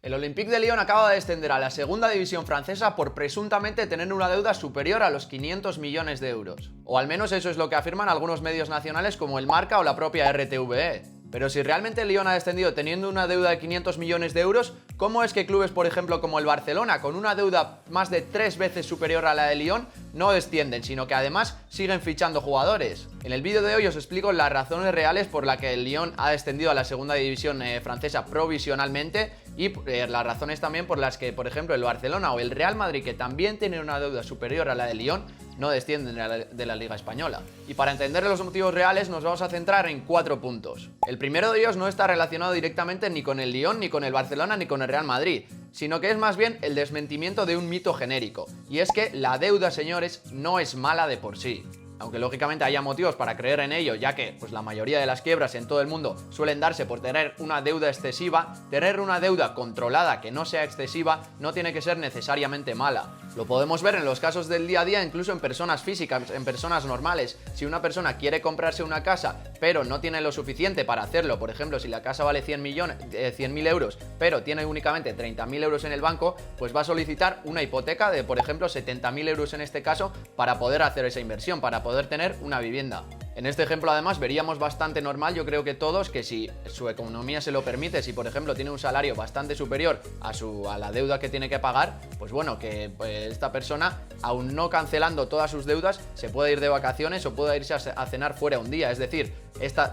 El Olympique de Lyon acaba de descender a la segunda división francesa por presuntamente tener una deuda superior a los 500 millones de euros. O al menos eso es lo que afirman algunos medios nacionales como el Marca o la propia RTVE. Pero si realmente el Lyon ha descendido teniendo una deuda de 500 millones de euros, ¿cómo es que clubes, por ejemplo, como el Barcelona, con una deuda más de 3 veces superior a la de Lyon, no descienden, sino que además siguen fichando jugadores? En el vídeo de hoy os explico las razones reales por las que el Lyon ha descendido a la segunda división francesa provisionalmente y las razones también por las que, por ejemplo, el Barcelona o el Real Madrid, que también tienen una deuda superior a la de Lyon, no descienden de la Liga Española. Y para entender los motivos reales nos vamos a centrar en 4 puntos. El primero de ellos no está relacionado directamente ni con el Lyon, ni con el Barcelona, ni con el Real Madrid, sino que es más bien el desmentimiento de un mito genérico. Y es que la deuda, señores, no es mala de por sí. Aunque lógicamente haya motivos para creer en ello, ya que pues, la mayoría de las quiebras en todo el mundo suelen darse por tener una deuda excesiva, tener una deuda controlada que no sea excesiva no tiene que ser necesariamente mala. Lo podemos ver en los casos del día a día, incluso en personas físicas, en personas normales. Si una persona quiere comprarse una casa, pero no tiene lo suficiente para hacerlo, por ejemplo, si la casa vale 100.000 euros, pero tiene únicamente 30.000 euros en el banco, pues va a solicitar una hipoteca de, por ejemplo, 70.000 euros en este caso, para poder hacer esa inversión, para poder tener una vivienda. En este ejemplo además veríamos bastante normal, yo creo que todos, que si su economía se lo permite, si por ejemplo tiene un salario bastante superior a la deuda que tiene que pagar, pues bueno, que esta persona, aún no cancelando todas sus deudas, se puede ir de vacaciones o puede irse a cenar fuera un día, es decir,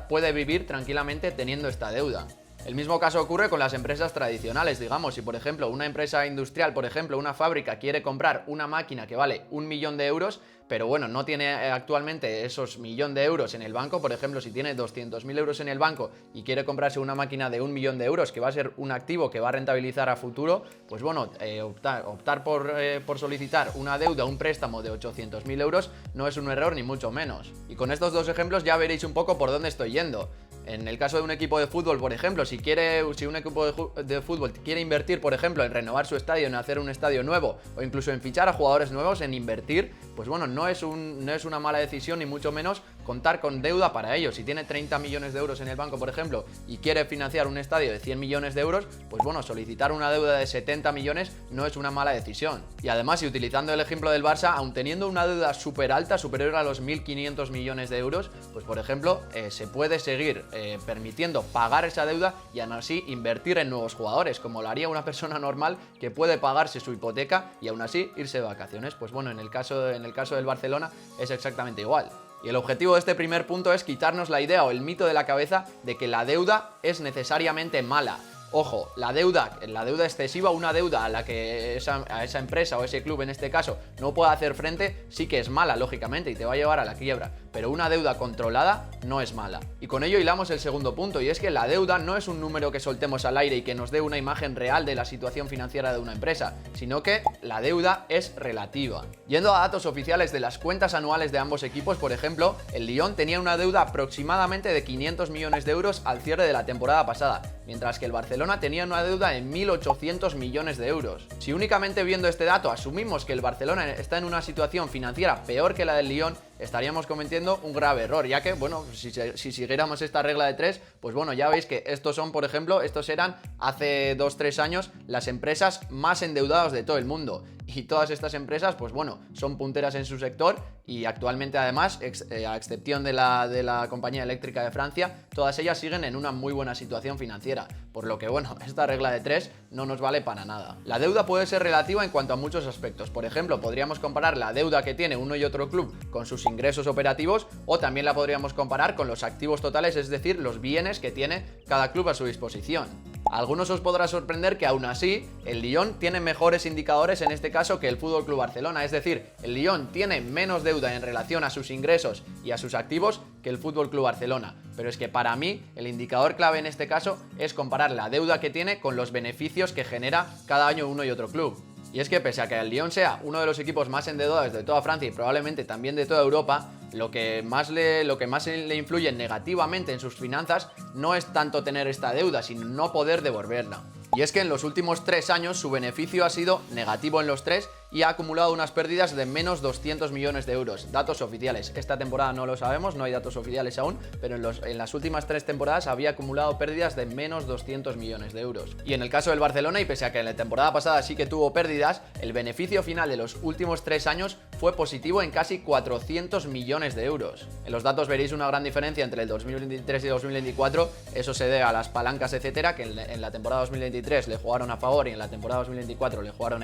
puede vivir tranquilamente teniendo esta deuda. El mismo caso ocurre con las empresas tradicionales, digamos, si por ejemplo una empresa industrial, por ejemplo una fábrica quiere comprar una máquina que vale 1.000.000 de euros, pero bueno, no tiene actualmente esos 1.000.000 de euros en el banco, por ejemplo, si tiene 200.000 euros en el banco y quiere comprarse una máquina de 1.000.000 de euros, que va a ser un activo que va a rentabilizar a futuro, pues bueno, optar por solicitar una deuda, un préstamo de 800.000 euros no es un error ni mucho menos. Y con estos dos ejemplos ya veréis un poco por dónde estoy yendo. En el caso de un equipo de fútbol, por ejemplo, si un equipo de fútbol quiere invertir, por ejemplo, en renovar su estadio, en hacer un estadio nuevo o incluso en fichar a jugadores nuevos, en invertir, pues bueno, no es una mala decisión ni mucho menos contar con deuda para ello. Si tiene 30 millones de euros en el banco, por ejemplo, y quiere financiar un estadio de 100 millones de euros, pues bueno, solicitar una deuda de 70 millones no es una mala decisión. Y además, y utilizando el ejemplo del Barça, aun teniendo una deuda súper alta, superior a los 1.500 millones de euros, pues por ejemplo, se puede seguir permitiendo pagar esa deuda y aún así invertir en nuevos jugadores, como lo haría una persona normal que puede pagarse su hipoteca y aún así irse de vacaciones. Pues bueno, en el caso del Barcelona es exactamente igual. Y el objetivo de este primer punto es quitarnos la idea o el mito de la cabeza de que la deuda es necesariamente mala. Ojo, la deuda excesiva, una deuda a la que a esa empresa o ese club en este caso no pueda hacer frente, sí que es mala, lógicamente, y te va a llevar a la quiebra. Pero una deuda controlada no es mala. Y con ello hilamos el segundo punto, y es que la deuda no es un número que soltemos al aire y que nos dé una imagen real de la situación financiera de una empresa, sino que la deuda es relativa. Yendo a datos oficiales de las cuentas anuales de ambos equipos, por ejemplo, el Lyon tenía una deuda aproximadamente de 500 millones de euros al cierre de la temporada pasada, mientras que el Barcelona tenía una deuda de 1.800 millones de euros. Si únicamente viendo este dato asumimos que el Barcelona está en una situación financiera peor que la del Lyon, estaríamos cometiendo un grave error, ya que, bueno, si siguiéramos esta regla de 3, pues bueno, ya veis que estos eran hace 2-3 años las empresas más endeudadas de todo el mundo. Y todas estas empresas, pues bueno, son punteras en su sector y actualmente además, a excepción de la compañía eléctrica de Francia, todas ellas siguen en una muy buena situación financiera. Por lo que bueno, esta regla de 3 no nos vale para nada. La deuda puede ser relativa en cuanto a muchos aspectos. Por ejemplo, podríamos comparar la deuda que tiene uno y otro club con sus ingresos operativos, o también la podríamos comparar con los activos totales, es decir, los bienes que tiene cada club a su disposición. A algunos os podrá sorprender que aún así el Lyon tiene mejores indicadores en este caso que el FC Barcelona, es decir, el Lyon tiene menos deuda en relación a sus ingresos y a sus activos que el FC Barcelona, pero es que para mí el indicador clave en este caso es comparar la deuda que tiene con los beneficios que genera cada año uno y otro club. Y es que pese a que el Lyon sea uno de los equipos más endeudados de toda Francia y probablemente también de toda Europa, lo que más le influye negativamente en sus finanzas no es tanto tener esta deuda, sino no poder devolverla. Y es que en los últimos 3 años su beneficio ha sido negativo en los 3 y ha acumulado unas pérdidas de menos 200 millones de euros. Datos oficiales. Esta temporada no lo sabemos, no hay datos oficiales aún, pero en las últimas 3 temporadas había acumulado pérdidas de menos 200 millones de euros. Y en el caso del Barcelona, y pese a que en la temporada pasada sí que tuvo pérdidas, el beneficio final de los últimos 3 años fue positivo en casi 400 millones de euros. En los datos veréis una gran diferencia entre el 2023 y 2024, eso se debe a las palancas, etcétera, que en la temporada 2023 le jugaron a favor y en la temporada 2024 le jugaron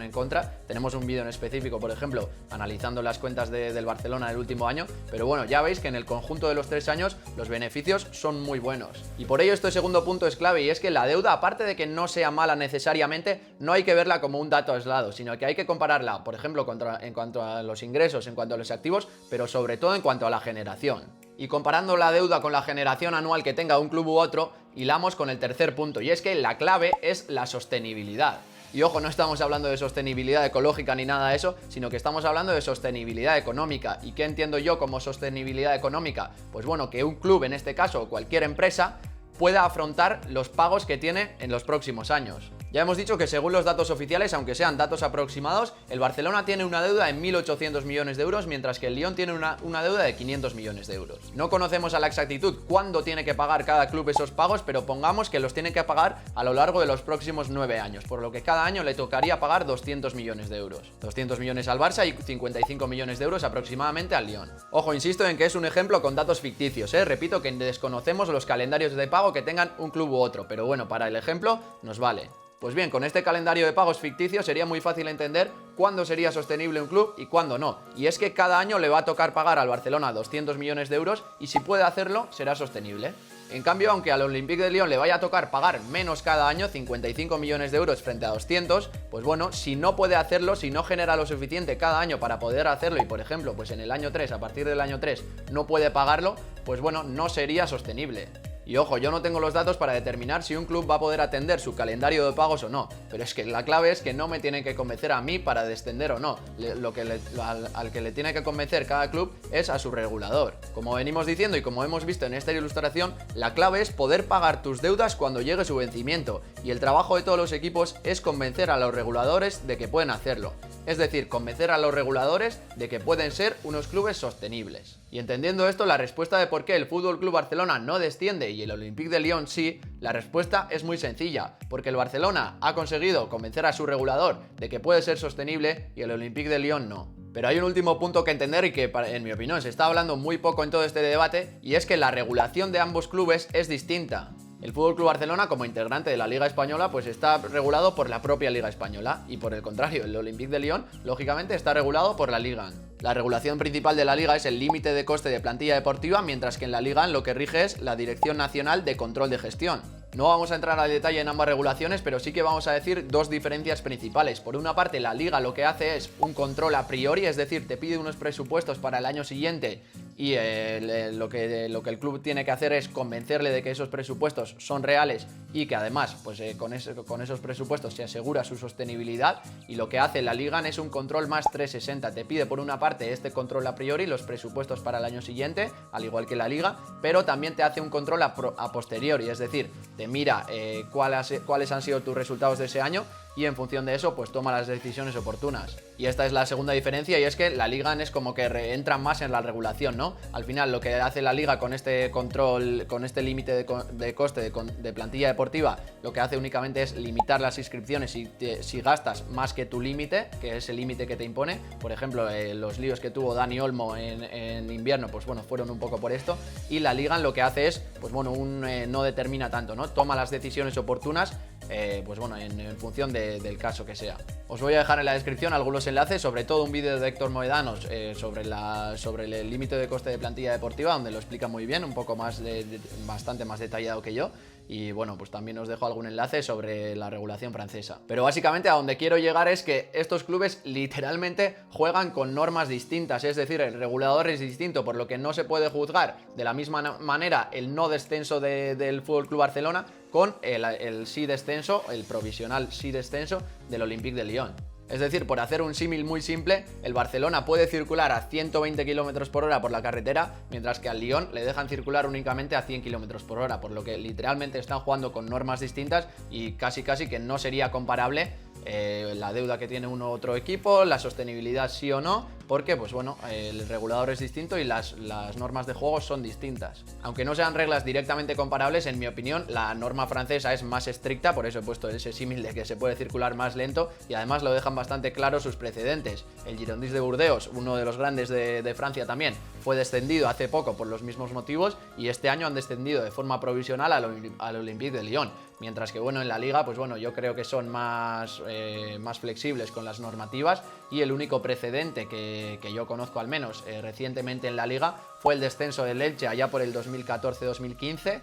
en contra. Tenemos un vídeo en específico, por ejemplo, analizando las cuentas del Barcelona en el último año, pero bueno, ya veis que en el conjunto de los 3 años los beneficios son muy buenos. Y por ello este segundo punto es clave, y es que la deuda, aparte de que no sea mala necesariamente, no hay que verla como un dato aislado, sino que hay que compararla, por ejemplo, en cuanto a los ingresos, en cuanto a los activos, pero sobre todo en cuanto a la generación. Y comparando la deuda con la generación anual que tenga un club u otro, hilamos con el tercer punto, y es que la clave es la sostenibilidad. Y ojo, no estamos hablando de sostenibilidad ecológica ni nada de eso, sino que estamos hablando de sostenibilidad económica. ¿Y qué entiendo yo como sostenibilidad económica? Pues bueno, que un club, en este caso, o cualquier empresa, pueda afrontar los pagos que tiene en los próximos años. Ya hemos dicho que según los datos oficiales, aunque sean datos aproximados, el Barcelona tiene una deuda de 1.800 millones de euros, mientras que el Lyon tiene una deuda de 500 millones de euros. No conocemos a la exactitud cuándo tiene que pagar cada club esos pagos, pero pongamos que los tiene que pagar a lo largo de los próximos 9 años, por lo que cada año le tocaría pagar 200 millones de euros. 200 millones al Barça y 55 millones de euros aproximadamente al Lyon. Ojo, insisto en que es un ejemplo con datos ficticios, repito que desconocemos los calendarios de pago que tengan un club u otro, pero bueno, para el ejemplo nos vale. Pues bien, con este calendario de pagos ficticios sería muy fácil entender cuándo sería sostenible un club y cuándo no. Y es que cada año le va a tocar pagar al Barcelona 200 millones de euros y si puede hacerlo, será sostenible. En cambio, aunque al Olympique de Lyon le vaya a tocar pagar menos cada año, 55 millones de euros frente a 200, pues bueno, si no puede hacerlo, si no genera lo suficiente cada año para poder hacerlo y por ejemplo, pues en el año 3, a partir del año 3, no puede pagarlo, pues bueno, no sería sostenible. Y ojo, yo no tengo los datos para determinar si un club va a poder atender su calendario de pagos o no, pero es que la clave es que no me tienen que convencer a mí para descender o no. Al que le tiene que convencer cada club es a su regulador. Como venimos diciendo y como hemos visto en esta ilustración, la clave es poder pagar tus deudas cuando llegue su vencimiento, y el trabajo de todos los equipos es convencer a los reguladores de que pueden hacerlo. Es decir, convencer a los reguladores de que pueden ser unos clubes sostenibles. Y entendiendo esto, la respuesta de por qué el Fútbol Club Barcelona no desciende y el Olympique de Lyon sí, la respuesta es muy sencilla, porque el Barcelona ha conseguido convencer a su regulador de que puede ser sostenible y el Olympique de Lyon no. Pero hay un último punto que entender y que, en mi opinión, se está hablando muy poco en todo este debate, y es que la regulación de ambos clubes es distinta. El FC Barcelona, como integrante de la Liga Española, pues está regulado por la propia Liga Española, y por el contrario, el Olympique de Lyon, lógicamente, está regulado por la Liga. La regulación principal de la Liga es el límite de coste de plantilla deportiva, mientras que en la Liga lo que rige es la Dirección Nacional de Control de Gestión. No vamos a entrar al detalle en ambas regulaciones, pero sí que vamos a decir dos diferencias principales. Por una parte, la Liga lo que hace es un control a priori, es decir, te pide unos presupuestos para el año siguiente y lo que el club tiene que hacer es convencerle de que esos presupuestos son reales y que además pues, con esos presupuestos se asegura su sostenibilidad, y lo que hace la Liga es un control más 360. Te pide por una parte este control a priori, los presupuestos para el año siguiente, al igual que la Liga, pero también te hace un control a posteriori, es decir, te mira cuáles han sido tus resultados de ese año y en función de eso pues toma las decisiones oportunas. Y esta es la segunda diferencia, y es que la Liga es como que entra más en la regulación, ¿no? Al final lo que hace la Liga con este control, con este límite de coste de plantilla deportiva, lo que hace únicamente es limitar las inscripciones si gastas más que tu límite, que es el límite que te impone. Por ejemplo, los líos que tuvo Dani Olmo en invierno, pues bueno, fueron un poco por esto, y la Liga lo que hace es, pues bueno, no determina tanto, ¿no? Toma las decisiones oportunas, pues bueno, en función del caso que sea. Os voy a dejar en la descripción algunos enlaces, sobre todo un vídeo de Héctor Moedanos sobre el límite de coste de plantilla deportiva, donde lo explica muy bien, un poco más bastante más detallado que yo. Y bueno, pues también os dejo algún enlace sobre la regulación francesa. Pero básicamente a donde quiero llegar es que estos clubes literalmente juegan con normas distintas, es decir, el regulador es distinto, por lo que no se puede juzgar de la misma manera el no descenso del FC Barcelona con el sí descenso, el provisional sí descenso del Olympique de Lyon. Es decir, por hacer un símil muy simple, el Barcelona puede circular a 120 km por hora por la carretera, mientras que al Lyon le dejan circular únicamente a 100 km por hora, por lo que literalmente están jugando con normas distintas y casi que no sería comparable la deuda que tiene uno u otro equipo, la sostenibilidad sí o no, porque pues bueno, el regulador es distinto y las normas de juego son distintas. Aunque no sean reglas directamente comparables, en mi opinión, la norma francesa es más estricta, por eso he puesto ese símil de que se puede circular más lento y además lo dejan bastante claro sus precedentes. El Girondins de Burdeos, uno de los grandes de Francia también, fue descendido hace poco por los mismos motivos y este año han descendido de forma provisional al Olympique de Lyon. Mientras que bueno, en la liga, pues bueno, yo creo que son más flexibles con las normativas y el único precedente que yo conozco al menos recientemente en la liga fue el descenso del Elche allá por el 2014-2015,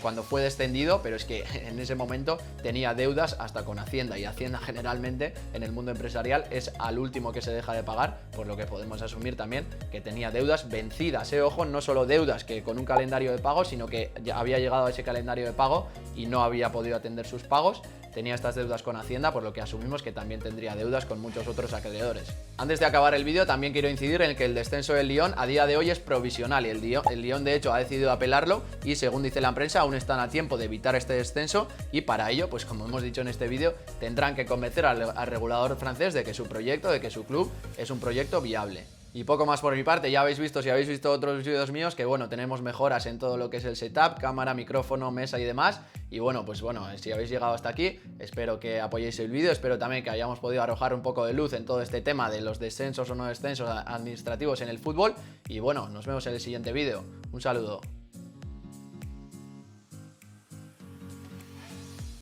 cuando fue descendido, pero es que en ese momento tenía deudas hasta con Hacienda, y Hacienda generalmente en el mundo empresarial es al último que se deja de pagar, por lo que podemos asumir también que tenía deudas vencidas, ojo, no solo deudas que con un calendario de pago, sino que ya había llegado a ese calendario de pago y no había podido atender sus pagos. Tenía estas deudas con Hacienda, por lo que asumimos que también tendría deudas con muchos otros acreedores. Antes de acabar el vídeo, también quiero incidir en que el descenso del Lyon a día de hoy es provisional y el Lyon de hecho ha decidido apelarlo y, según dice la prensa, aún están a tiempo de evitar este descenso y para ello, pues como hemos dicho en este vídeo, tendrán que convencer al regulador francés de que su proyecto, de que su club es un proyecto viable. Y poco más por mi parte, ya habéis visto, si habéis visto otros vídeos míos, que bueno, tenemos mejoras en todo lo que es el setup, cámara, micrófono, mesa y demás. Y bueno, pues bueno, si habéis llegado hasta aquí, espero que apoyéis el vídeo, espero también que hayamos podido arrojar un poco de luz en todo este tema de los descensos o no descensos administrativos en el fútbol. Y bueno, nos vemos en el siguiente vídeo. Un saludo.